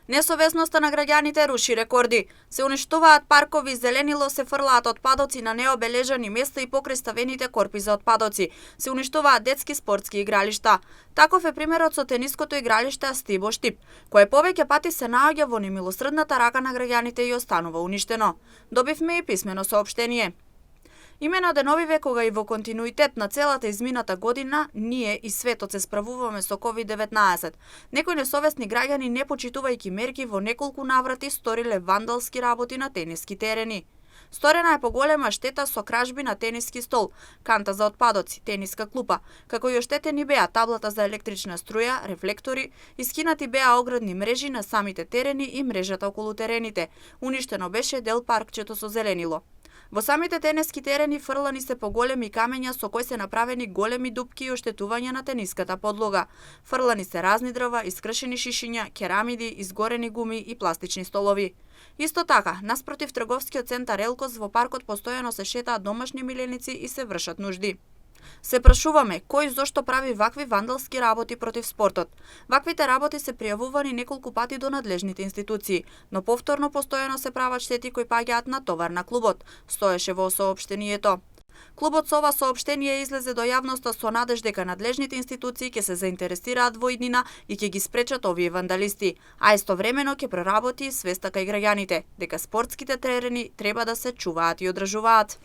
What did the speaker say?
Несовесноста на граѓаните руши рекорди. Се уништуваат паркови, зеленило, се фрлаат отпадоци на необележани места и покрај ставените корпи за отпадоци. Се уништуваат детски спортски игралишта. Таков е примерот со тениското игралиште Стибо Штип, кое повеќе пати се наоѓа во немилосредната рака на граѓаните и останува уништено. Добивме и писмено соопштение. Имено деновиве кога и во континуитет на целата измината година, ние и светот се справуваме со COVID-19. Некои несовесни граѓани, не почитувајќи мерки, во неколку наврати сториле вандалски работи на тениски терени. Сторена е поголема штета со кражби на тениски стол, канта за отпадоци, тениска клупа, како и оштетени беа таблата за електрична струја, рефлектори, искинати беа оградни мрежи на самите терени и мрежата околу терените. Уништено беше дел паркчето со зеленило. Во самите тениски терени фрлани се поголеми камења со кои се направени големи дупки и оштетување на тениската подлога. Фрлани се разни дрва, искршени шишиња, керамиди, изгорени гуми и пластични столови. Исто така, наспротив трговскиот центар Елкос, во паркот постојано се шетаат домашни миленици и се вршат нужди. Се прашуваме кој зошто прави вакви вандалски работи против спортот. Ваквите работи се пријавувани неколку пати до надлежните институции, но повторно постојано се прават штети кои паѓаат на товар на клубот, стоеше во соопштението. Клубот со ова соопштение излезе до јавноста со надеж дека надлежните институции ќе се заинтересираат во иднина и ќе ги спречат овие вандалисти, а истовремено ќе проработи свеста кај граѓаните дека спортските терени треба да се чуваат и одржуваат.